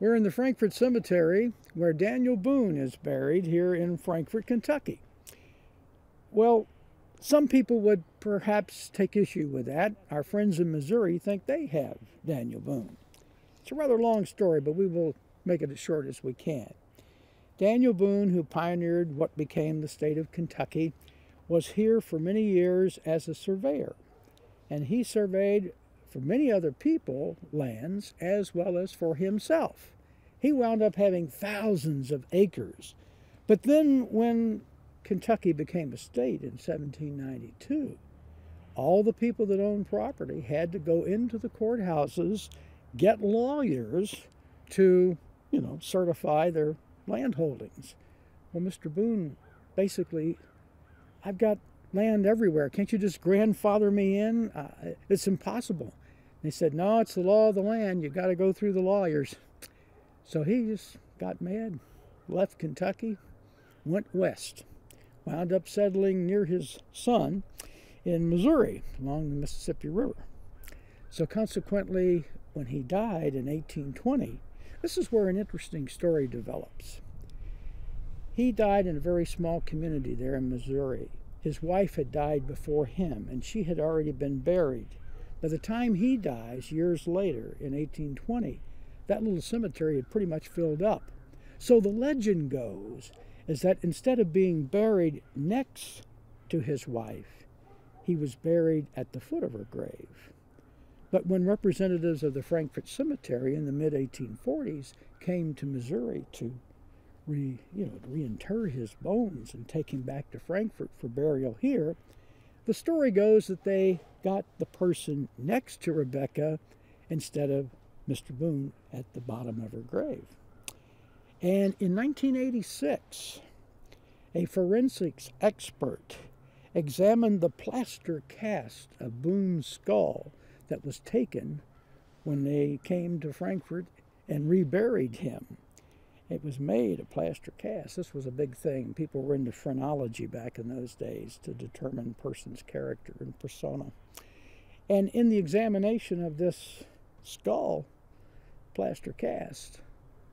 We're in the Frankfort Cemetery where Daniel Boone is buried here in Frankfort, Kentucky. Well, some people would perhaps take issue with that. Our friends in Missouri think they have Daniel Boone. It's a rather long story, but we will make it as short as we can. Daniel Boone, who pioneered what became the state of Kentucky, was here for many years as a surveyor. And he surveyed for many other people lands as well as for himself. He wound up having thousands of acres. But then when Kentucky became a state in 1792, all the people that owned property had to go into the courthouses, get lawyers to, certify their land holdings. Well, Mr. Boone basically, I've got land everywhere. Can't you just grandfather me in? It's impossible. They said, no, it's the law of the land. You've got to go through the lawyers. So he just got mad, left Kentucky, went west, wound up settling near his son in Missouri along the Mississippi River. So consequently, when he died in 1820, this is where an interesting story develops. He died in a very small community there in Missouri. His wife had died before him, and she had already been buried. By the time he dies, years later, in 1820, that little cemetery had pretty much filled up. So the legend goes is that instead of being buried next to his wife, he was buried at the foot of her grave. But when representatives of the Frankfort Cemetery in the mid-1840s came to Missouri to reinter his bones and take him back to Frankfort for burial here, the story goes that they got the person next to Rebecca instead of Mr. Boone at the bottom of her grave. And in 1986, a forensics expert examined the plaster cast of Boone's skull that was taken when they came to Frankfort and reburied him. It was made a plaster cast. This was a big thing. People were into phrenology back in those days to determine a person's character and persona. And in the examination of this skull, plaster cast,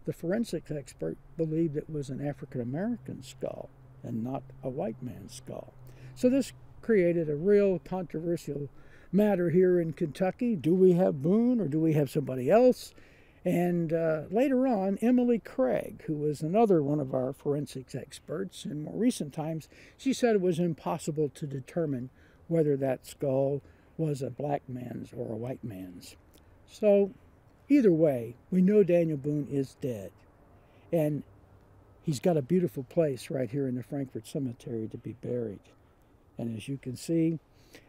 the forensics expert believed it was an African-American skull and not a white man's skull. So this created a real controversial matter here in Kentucky. Do we have Boone or do we have somebody else? And later on, Emily Craig, who was another one of our forensics experts in more recent times, she said it was impossible to determine whether that skull was a black man's or a white man's. So either way, we know Daniel Boone is dead. And he's got a beautiful place right here in the Frankfort Cemetery to be buried. And as you can see,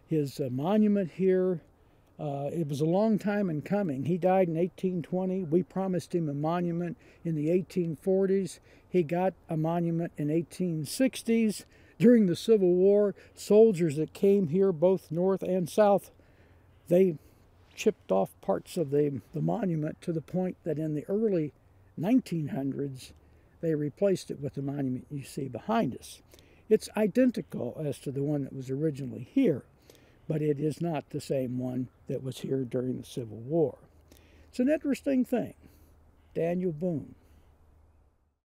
his monument here, it was a long time in coming. He died in 1820. We promised him a monument in the 1840s. He got a monument in 1860s. During the Civil War, soldiers that came here, both north and south, they chipped off parts of the monument to the point that in the early 1900s, they replaced it with the monument you see behind us. It's identical as to the one that was originally here, but it is not the same one that was here during the Civil War. It's an interesting thing. Daniel Boone,